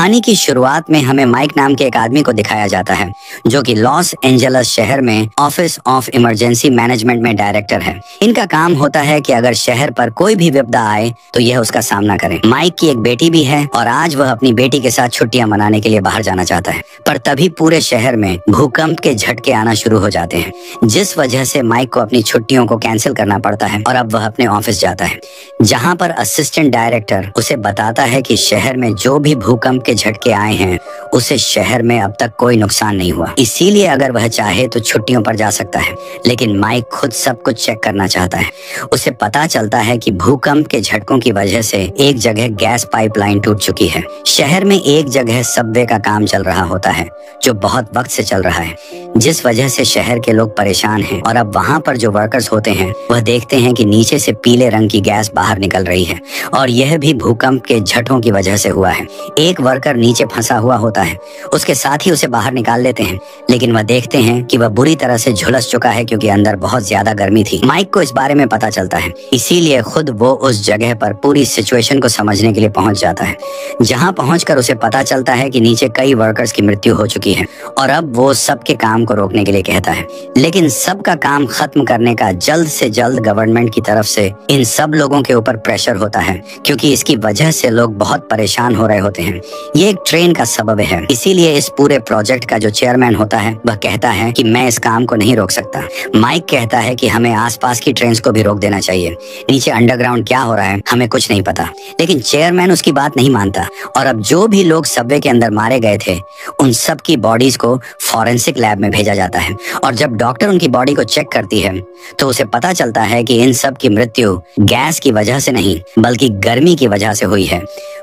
कहानी की शुरुआत में हमें माइक नाम के एक आदमी को दिखाया जाता है जो कि लॉस एंजल्स शहर में ऑफिस ऑफ इमरजेंसी मैनेजमेंट में डायरेक्टर है। इनका काम होता है कि अगर शहर पर कोई भी विपदा आए तो यह उसका सामना करें। माइक की एक बेटी भी है और आज वह अपनी बेटी के साथ छुट्टियां मनाने के लिए बाहर जाना चाहता है, पर तभी पूरे शहर में भूकंप के झटके आना शुरू हो जाते हैं, जिस वजह से माइक को अपनी छुट्टियों को कैंसिल करना पड़ता है और अब वह अपने ऑफिस जाता है, जहाँ पर असिस्टेंट डायरेक्टर उसे बताता है कि शहर में जो भी भूकंप के झटके आए हैं उसे शहर में अब तक कोई नुकसान नहीं हुआ, इसीलिए अगर वह चाहे तो छुट्टियों पर जा सकता है। लेकिन माइक खुद सब कुछ चेक करना चाहता है। उसे पता चलता है कि भूकंप के झटकों की वजह से एक जगह गैस पाइपलाइन टूट चुकी है। शहर में एक जगह सबवे का काम चल रहा होता है जो बहुत वक्त से चल रहा है, जिस वजह से शहर के लोग परेशान हैं और अब वहाँ पर जो वर्कर्स होते हैं वह देखते हैं कि नीचे से पीले रंग की गैस बाहर निकल रही है और यह भी भूकंप के झटकों की वजह से हुआ है। एक वर्कर नीचे फंसा हुआ होता है, उसके साथ ही उसे बाहर निकाल लेते हैं, लेकिन वह देखते हैं कि वह बुरी तरह से झुलस चुका है क्योंकि अंदर बहुत ज्यादा गर्मी थी। माइक को इस बारे में पता चलता है, इसीलिए खुद वो उस जगह पर पूरी सिचुएशन को समझने के लिए पहुंच जाता है, जहां पहुंचकर उसे पता चलता है कि नीचे कई वर्कर्स की मृत्यु हो चुकी है और अब वो सबके काम को रोकने के लिए कहता है। लेकिन सबका काम खत्म करने का जल्द से जल्द गवर्नमेंट की तरफ से इन सब लोगों के ऊपर प्रेशर होता है, क्योंकि इसकी वजह से लोग बहुत परेशान हो रहे होते हैं। ये एक ट्रेन का सबब है, इसीलिए इस पूरे प्रोजेक्ट का जो चेयरमैन होता है वह कहता है कि मैं इस काम को नहीं रोक सकता। माइक कहता है कि हमें आसपास की ट्रेन्स को भी रोक देना चाहिए, नीचे अंडरग्राउंड क्या हो रहा है हमें कुछ नहीं पता। लेकिन चेयरमैन उसकी बात नहीं मानता और अब जो भी लोग सबवे के अंदर मारे गए थे उन सब की बॉडीज को फॉरेंसिक लैब में भेजा जाता है और जब डॉक्टर उनकी बॉडी को चेक करती है तो उसे पता चलता है कि इन सब की मृत्यु गैस की वजह से नहीं बल्कि गर्मी की वजह से हुई है।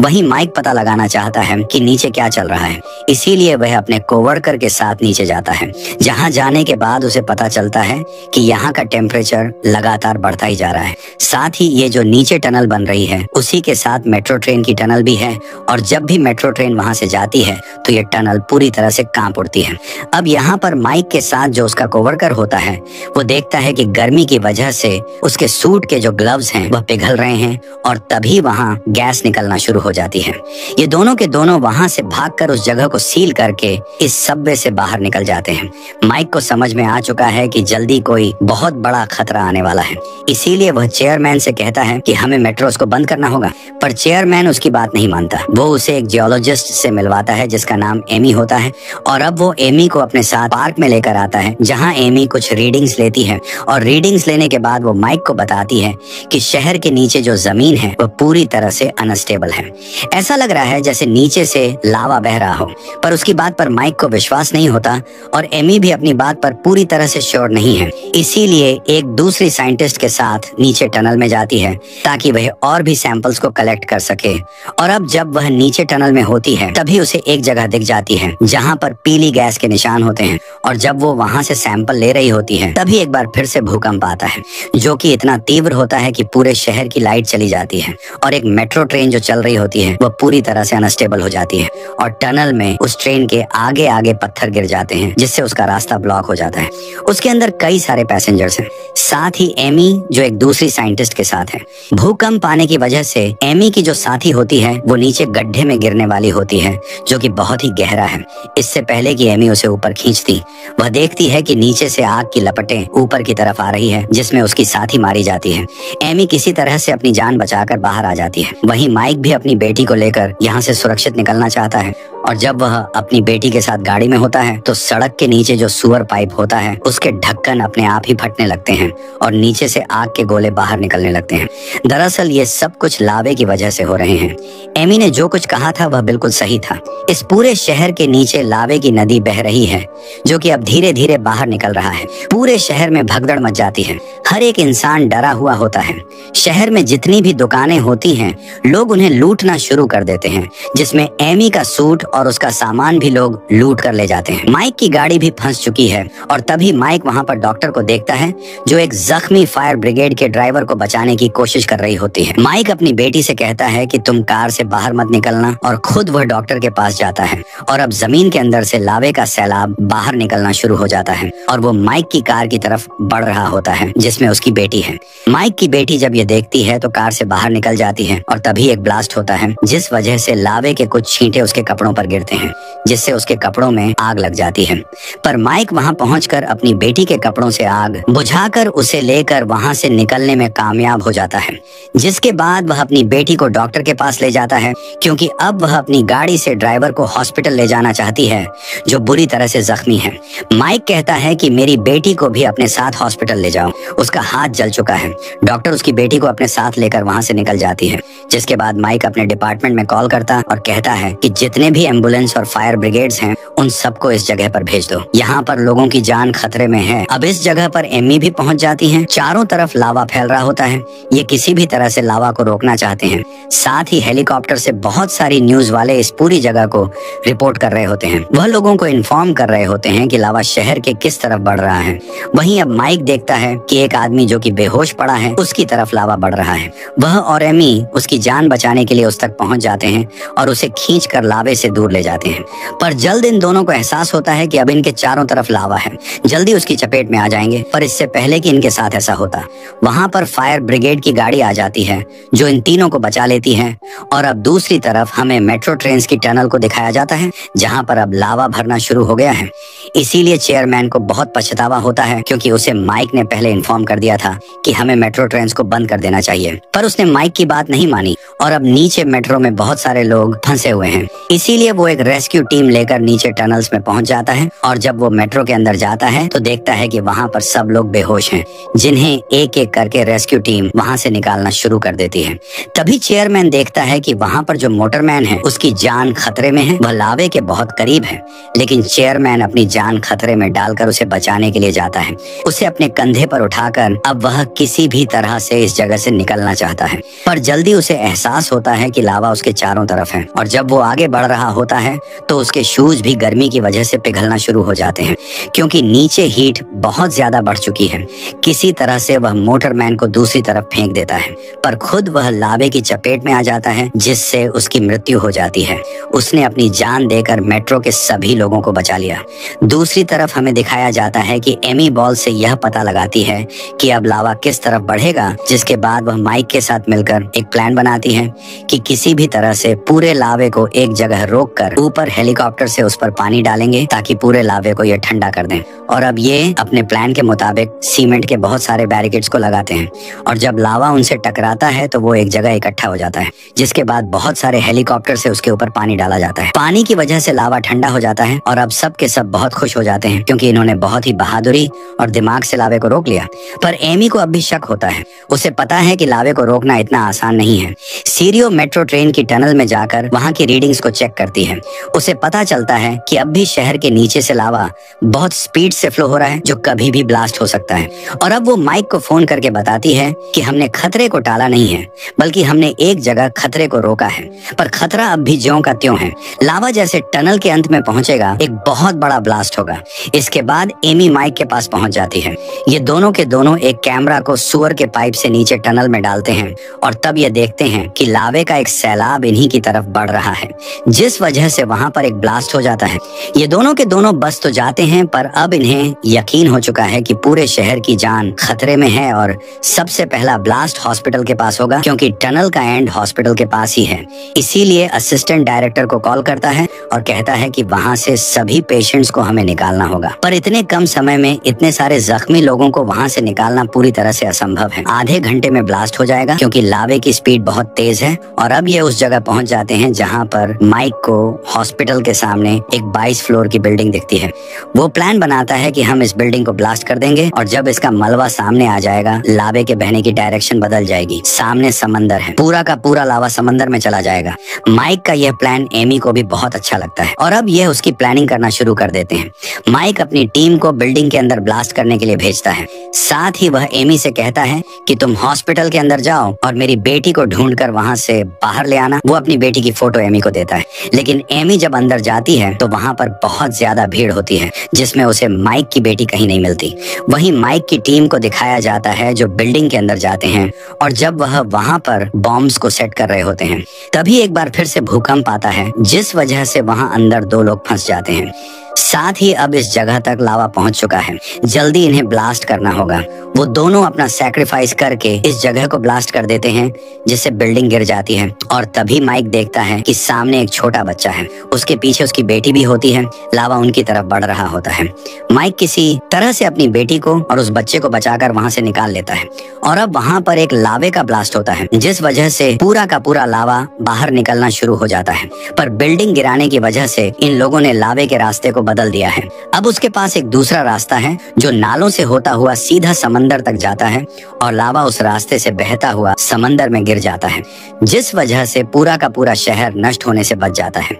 वहीं माइक पता लगाना चाहता है कि नीचे क्या चल रहा है, इसीलिए वह अपने कोवर्कर के साथ नीचे जाता है, जहां जाने के बाद उसे पता चलता है कि यहाँ का टेम्परेचर लगातार बढ़ता ही जा रहा है। साथ ही ये जो नीचे टनल बन रही है उसी के साथ मेट्रो ट्रेन की टनल भी है और जब भी मेट्रो ट्रेन वहां से जाती है तो ये टनल पूरी तरह से कांप उठती है। अब यहाँ पर माइक के साथ जो उसका कोवर्कर होता है वो देखता है कि गर्मी की वजह से उसके सूट के जो ग्लव्स हैं वह पिघल रहे हैं और तभी वहाँ गैस निकलना शुरू हो जाती है। ये दोनों के दोनों वहां से भागकर उस जगह को सील करके इस सबवे से बाहर निकल जाते हैं। माइक को समझ में आ चुका है कि जल्दी कोई बहुत बड़ा खतरा आने वाला है, इसीलिए वह चेयरमैन से कहता है कि हमें मेट्रोस को बंद करना होगा, पर चेयरमैन उसकी बात नहीं मानता। वो उसे एक जियोलॉजिस्ट से मिलवाता है जिसका नाम एमी होता है और अब वो एमी को अपने साथ पार्क में लेकर आता है, जहाँ एमी कुछ रीडिंग्स लेती है और रीडिंग्स लेने के बाद वो माइक को बताती है कि शहर के नीचे जो जमीन है वह पूरी तरह से अनस्टेबल है। ऐसा लग रहा है जैसे नीचे से लावा बह रहा हो, पर उसकी बात पर माइक को विश्वास नहीं होता और एमी भी अपनी बात पर पूरी तरह से श्योर नहीं है, इसीलिए एक दूसरी साइंटिस्ट के साथ नीचे टनल में जाती है ताकि वह और भी सैंपल्स को कलेक्ट कर सके। और अब जब वह नीचे टनल में होती है तभी उसे एक जगह दिख जाती है जहाँ पर पीली गैस के निशान होते हैं और जब वो वहाँ से सैंपल ले रही होती है तभी एक बार फिर से भूकंप आता है जो कि इतना तीव्र होता है कि पूरे शहर की लाइट चली जाती है और एक मेट्रो ट्रेन जो चल रही होती है वह पूरी तरह से अनस्टेबल हो जाती है और टनल में उस ट्रेन के आगे आगे पत्थर गिर जाते हैं जिससे उसका रास्ता ब्लॉक हो जाता है। उसके अंदर कई सारे पैसेंजर्स हैं, साथ ही एमी जो एक दूसरी साइंटिस्ट के साथ है। भूकंप आने की वजह से एमी की जो साथी होती है वो नीचे गड्ढे में गिरने वाली होती है जो कि बहुत ही गहरा है। इससे पहले कि एमी उसे ऊपर खींचती वह देखती है कि नीचे से आग की लपटें ऊपर की तरफ आ रही है जिसमें उसकी साथी मारी जाती है। एमी किसी तरह से अपनी जान बचाकर बाहर आ जाती है। वहीं माइक भी अपनी बेटी को लेकर यहाँ से सुरक्षित निकलना चाहता है और जब वह अपनी बेटी के साथ गाड़ी में होता है तो सड़क के नीचे जो सुअर पाइप होता है उसके ढक्कन अपने आप ही फटने लगते हैं और नीचे से आग के गोले बाहर निकलने लगते हैं। दरअसल ये सब कुछ लावे की वजह से हो रहे हैं। एमी ने जो कुछ कहा था वह बिल्कुल सही था। इस पूरे शहर के नीचे लावे की नदी बह रही है जो कि अब धीरे धीरे बाहर निकल रहा है। पूरे शहर में भगदड़ मच जाती है, हर एक इंसान डरा हुआ होता है। शहर में जितनी भी दुकानें होती हैं लोग उन्हें लूटना शुरू कर देते हैं, जिसमें एमी का सूट और उसका सामान भी लोग लूट कर ले जाते हैं। माइक की गाड़ी भी फंस चुकी है और तभी माइक वहाँ पर डॉक्टर को देखता है जो एक जख्मी फायर ब्रिगेड के ड्राइवर को बचाने की कोशिश कर रही होती है। माइक अपनी बेटी से कहता है कि तुम कार से बाहर मत निकलना और खुद वह डॉक्टर के पास जाता है और अब जमीन के अंदर से लावे का सैलाब बाहर निकलना शुरू हो जाता है और वो माइक की कार की तरफ बढ़ रहा होता है जिसमें उसकी बेटी है। माइक की बेटी जब ये देखती है तो कार से बाहर निकल जाती है और तभी एक ब्लास्ट होता है जिस वजह से लावे के कुछ छींटे उसके कपड़ों पर गिरते हैं जिससे उसके कपड़ों में आग लग जाती है। पर माइक वहां पहुंचकर अपनी बेटी के कपड़ों से आग बुझाकर उसे लेकर वहां से निकलने में कामयाब हो जाता है, जिसके बाद वह अपनी बेटी को डॉक्टर के पास ले जाता है क्योंकि अब वह अपनी गाड़ी से ड्राइवर को हॉस्पिटल ले जाना चाहती है जो बुरी तरह से जख्मी है। माइक कहता है कि मेरी बेटी को भी अपने साथ हॉस्पिटल ले जाओ, उसका हाथ जल चुका है। डॉक्टर उसकी बेटी को अपने साथ लेकर वहां से निकल जाती है, जिसके बाद माइक अपने डिपार्टमेंट में कॉल करता और कहता है कि जितने भी एम्बुलेंस और फायर ब्रिगेड्स हैं उन सबको इस जगह पर भेज दो, यहाँ पर लोगों की जान खतरे में है। अब इस जगह पर एमी भी पहुंच जाती है। चारों तरफ लावा फैल रहा होता है, ये किसी भी तरह से लावा को रोकना चाहते हैं। साथ ही हेलीकॉप्टर से बहुत सारी न्यूज वाले इस पूरी जगह को रिपोर्ट कर रहे होते हैं, वह लोगों को इन्फॉर्म कर रहे होते हैं कि लावा शहर के किस तरफ बढ़ रहा है। वहीं अब माइक देखता है कि एक आदमी जो कि बेहोश पड़ा है उसकी तरफ लावा बढ़ रहा है। वह और एमी उसकी जान बचाने के लिए उस तक पहुंच जाते हैं और उसे खींच कर लावे से दूर ले जाते हैं। पर जल्द इन दोनों को एहसास होता है कि अब इनके चारों तरफ लावा है, जल्दी उसकी चपेट में आ जाएंगे। पर इससे पहले कि इनके साथ ऐसा होता, वहां पर फायर ब्रिगेड की गाड़ी आ जाती है जो इन तीनों को बचा लेती है। और अब दूसरी तरफ हमें मेट्रो ट्रेन की टनल को दिखाया जाता है जहां पर अब लावा भरना शुरू हो गया है। इसीलिए चेयरमैन को बहुत पछतावा होता है क्योंकि उसे माइक ने पहले इन्फॉर्म कर दिया था कि हमें मेट्रो ट्रेन को बंद कर देना चाहिए, पर उसने माइक की बात नहीं मानी और अब नीचे मेट्रो में बहुत सारे लोग फंसे हुए हैं। इसीलिए वो एक रेस्क्यू टीम लेकर नीचे टनल्स में पहुंच जाता है और जब वो मेट्रो के अंदर जाता है तो देखता है कि वहां पर सब लोग बेहोश हैं, जिन्हें एक एक करके रेस्क्यू टीम वहां से निकालना शुरू कर देती है। तभी चेयरमैन देखता है कि वहां पर जो मोटरमैन है उसकी जान खतरे में है, वह लावे के बहुत करीब है, लेकिन चेयरमैन अपनी जान खतरे में डालकर उसे बचाने के लिए जाता है। उसे अपने कंधे पर उठाकर अब वह किसी भी तरह से इस जगह से निकलना चाहता है, पर जल्दी उसे एहसास होता है कि लावा उसके चारों तरफ है और जब वो आगे बढ़ रहा होता है तो उसके शूज भी गर्मी की वजह से पिघलना शुरू हो जाते हैं क्योंकि नीचे हीट बहुत ज्यादा बढ़ चुकी है। किसी तरह से वह मोटरमैन को दूसरी तरफ फेंक देता है, पर खुद वह लावे की चपेट में आ जाता है जिससे उसकी मृत्यु हो जाती है। उसने अपनी जान देकर मेट्रो के सभी लोगों को बचा लिया। दूसरी तरफ हमें दिखाया जाता है कि एमी बॉल से यह पता लगाती है कि अब लावा किस तरफ बढ़ेगा, जिसके बाद वह माइक के साथ मिलकर एक प्लान बनाती है कि किसी भी तरह से पूरे लावे को एक जगह रोककर ऊपर हेलीकॉप्टर से उस पर पानी डालेंगे ताकि पूरे लावे को ये ठंडा कर दें। और अब ये अपने प्लान के मुताबिक सीमेंट के बहुत सारे बैरिकेड्स को लगाते हैं और जब लावा उनसे टकराता है तो वो एक जगह इकट्ठा हो जाता है, जिसके बाद बहुत सारे हेलीकॉप्टर से उसके ऊपर पानी डाला जाता है। पानी की वजह से लावा ठंडा हो जाता है और अब सब के सब बहुत खुश हो जाते हैं क्योंकि इन्होंने बहुत ही बहादुरी और दिमाग से लावे को रोक लिया। पर एमी को अब भी शक होता है, उसे पता है कि लावे को रोकना इतना आसान नहीं है। सीरियो मेट्रो ट्रेन की टनल में जाकर वहां की रीडिंग्स को चेक करती है। उसे पता चलता है कि अब भी शहर के नीचे से लावा बहुत स्पीड से फ्लो हो रहा है जो कभी भी ब्लास्ट हो सकता है। और अब वो माइक को फोन करके बताती है कि हमने खतरे को टाला नहीं है, बल्कि हमने एक जगह खतरे को रोका है, पर खतरा अब भी ज्यों का त्यों है। लावा जैसे टनल के अंत में पहुंचेगा एक बहुत बड़ा ब्लास्ट होगा। इसके बाद एमी माइक के पास पहुंच जाती है। ये दोनों के दोनों एक कैमरा को सुअर के पाइप से नीचे टनल में डालते हैं और तब ये देखते हैं कि लावे का एक सैलाब इन्हीं की तरफ बढ़ रहा है, जिस वजह से वहां पर एक ब्लास्ट हो जाता है। ये दोनों के दोनों बस तो जाते हैं, पर अब इन्हें यकीन हो चुका है कि पूरे शहर की जान खतरे में है और सबसे पहला ब्लास्ट हॉस्पिटल के पास होगा क्योंकि टनल का एंड हॉस्पिटल के पास ही है। इसीलिए असिस्टेंट डायरेक्टर को कॉल करता है और कहता है कि वहां से सभी पेशेंट्स को हमें निकालना होगा। पर इतने कम समय में इतने सारे जख्मी लोगों को वहां से निकालना पूरी तरह से असंभव है। आधे घंटे में ब्लास्ट हो जाएगा क्योंकि लावे की स्पीड बहुत तेज है। और अब ये उस जगह पहुंच जाते हैं जहां पर माइक को हॉस्पिटल के सामने एक 22 फ्लोर की बिल्डिंग दिखती है। वो प्लान बनाता कहता है कि हम इस बिल्डिंग को ब्लास्ट कर देंगे और जब इसका मलबा सामने आ जाएगा लावे के बहने की डायरेक्शन बदल जाएगी। सामने समंदर है, पूरा का पूरा लावा समंदर में चला जाएगा। माइक का यह प्लान एमी को भी बहुत अच्छा लगता है और अब यह उसकी प्लानिंग करना शुरू कर देते हैं। माइक अपनी टीम को बिल्डिंग के अंदर ब्लास्ट करने के लिए भेजता है। साथ ही वह एमी से कहता है कि तुम हॉस्पिटल के अंदर जाओ और मेरी बेटी को ढूंढकर वहां से बाहर ले आना। वो अपनी बेटी की फोटो एमी को देता है, लेकिन एमी जब अंदर जाती है तो वहां पर बहुत ज्यादा भीड़ होती है जिसमें उसे माइक की बेटी कहीं नहीं मिलती। वहीं माइक की टीम को दिखाया जाता है जो बिल्डिंग के अंदर जाते हैं और जब वह वहां पर बॉम्ब्स को सेट कर रहे होते हैं तभी एक बार फिर से भूकंप आता है जिस वजह से वहां अंदर 2 लोग फंस जाते हैं। साथ ही अब इस जगह तक लावा पहुंच चुका है, जल्दी इन्हें ब्लास्ट करना होगा। वो दोनों अपना सैक्रिफाइस करके इस जगह को ब्लास्ट कर देते हैं जिससे बिल्डिंग गिर जाती है और तभी माइक देखता है कि सामने एक छोटा बच्चा है, उसके पीछे उसकी बेटी भी होती है। लावा उनकी तरफ बढ़ रहा होता है। माइक किसी तरह से अपनी बेटी को और उस बच्चे को बचाकर वहां से निकाल लेता है और अब वहां पर एक लावे का ब्लास्ट होता है जिस वजह से पूरा का पूरा लावा बाहर निकलना शुरू हो जाता है। पर बिल्डिंग गिराने की वजह से इन लोगों ने लावे के रास्ते को बदल दिया है। अब उसके पास एक दूसरा रास्ता है जो नालों से होता हुआ सीधा समंदर तक जाता है और लावा उस रास्ते से बहता हुआ समंदर में गिर जाता है जिस वजह से पूरा का पूरा शहर नष्ट होने से बच जाता है।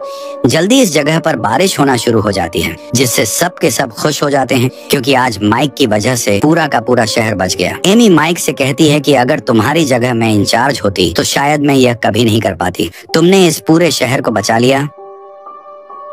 जल्दी इस जगह पर बारिश होना शुरू हो जाती है जिससे सब के सब खुश हो जाते हैं क्योंकि आज माइक की वजह से पूरा का पूरा शहर बच गया। एमी माइक से कहती है कि अगर तुम्हारी जगह मैं इंचार्ज होती तो शायद मैं यह कभी नहीं कर पाती। तुमने इस पूरे शहर को बचा लिया